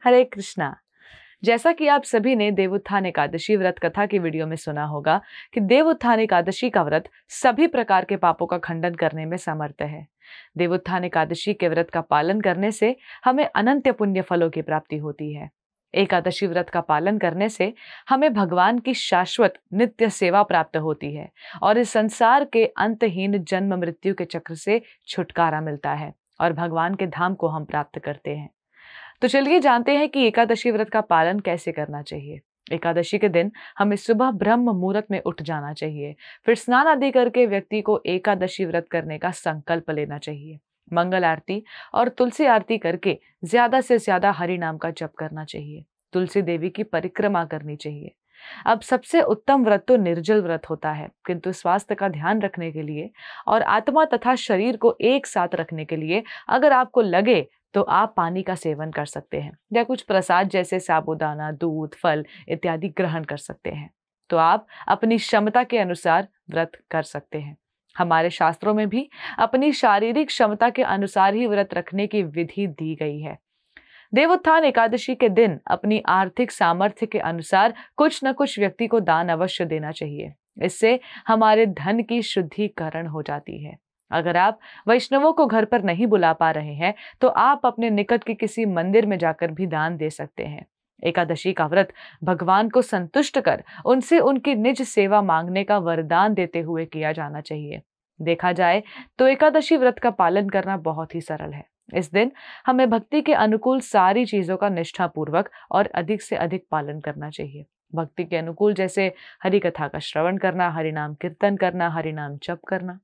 हरे कृष्णा। जैसा कि आप सभी ने देवोत्थान एकादशी व्रत कथा की वीडियो में सुना होगा कि देवोत्थान एकादशी का व्रत सभी प्रकार के पापों का खंडन करने में समर्थ है। देवोत्थान एकादशी के व्रत का पालन करने से हमें अनंत पुण्य फलों की प्राप्ति होती है। एकादशी व्रत का पालन करने से हमें भगवान की शाश्वत नित्य सेवा प्राप्त होती है और इस संसार के अंतहीन जन्म मृत्यु के चक्र से छुटकारा मिलता है और भगवान के धाम को हम प्राप्त करते हैं। तो चलिए जानते हैं कि एकादशी व्रत का पालन कैसे करना चाहिए। एकादशी के दिन हमें सुबह ब्रह्म मुहूर्त में उठ जाना चाहिए। फिर स्नान आदि करके व्यक्ति को एकादशी व्रत करने का संकल्प लेना चाहिए। मंगल आरती और तुलसी आरती करके ज्यादा से ज्यादा हरि नाम का जप करना चाहिए। तुलसी देवी की परिक्रमा करनी चाहिए। अब सबसे उत्तम व्रत तो निर्जल व्रत होता है, किंतु स्वास्थ्य का ध्यान रखने के लिए और आत्मा तथा शरीर को एक साथ रखने के लिए अगर आपको लगे तो आप पानी का सेवन कर सकते हैं या कुछ प्रसाद जैसे साबूदाना, दूध, फल इत्यादि ग्रहण कर सकते हैं। तो आप अपनी क्षमता के अनुसार व्रत कर सकते हैं। हमारे शास्त्रों में भी अपनी शारीरिक क्षमता के अनुसार ही व्रत रखने की विधि दी गई है। देवोत्थान एकादशी के दिन अपनी आर्थिक सामर्थ्य के अनुसार कुछ न कुछ व्यक्ति को दान अवश्य देना चाहिए। इससे हमारे धन की शुद्धिकरण हो जाती है। अगर आप वैष्णवों को घर पर नहीं बुला पा रहे हैं तो आप अपने निकट के किसी मंदिर में जाकर भी दान दे सकते हैं। एकादशी का व्रत भगवान को संतुष्ट कर उनसे उनकी निज सेवा मांगने का वरदान देते हुए किया जाना चाहिए। देखा जाए तो एकादशी व्रत का पालन करना बहुत ही सरल है। इस दिन हमें भक्ति के अनुकूल सारी चीजों का निष्ठापूर्वक और अधिक से अधिक पालन करना चाहिए। भक्ति के अनुकूल जैसे हरि कथा का श्रवण करना, हरि नाम कीर्तन करना, हरि नाम जप करना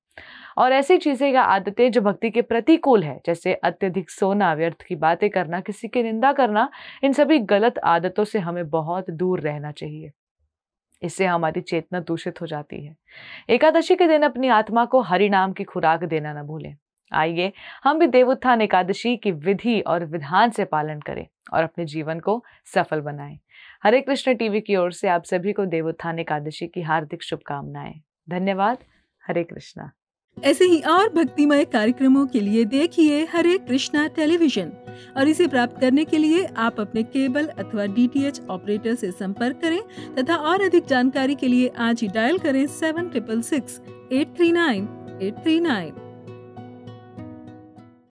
और ऐसी चीजें या आदतें जो भक्ति के प्रतिकूल है, जैसे अत्यधिक सोना, व्यर्थ की बातें करना, किसी की निंदा करना, इन सभी गलत आदतों से हमें बहुत दूर रहना चाहिए। इससे हमारी चेतना दूषित हो जाती है। एकादशी के दिन अपनी आत्मा को हरि नाम की खुराक देना न भूलें। आइए हम भी देवोत्थान एकादशी की विधि और विधान से पालन करें और अपने जीवन को सफल बनाएं। हरे कृष्ण टीवी की ओर से आप सभी को देवोत्थान एकादशी की हार्दिक शुभकामनाएं। धन्यवाद। हरे कृष्णा। ऐसे ही और भक्तिमय कार्यक्रमों के लिए देखिए हरे कृष्णा टेलीविजन और इसे प्राप्त करने के लिए आप अपने केबल अथवा DTH ऑपरेटर से संपर्क करें तथा और अधिक जानकारी के लिए आज ही डायल करें 7666 839 839।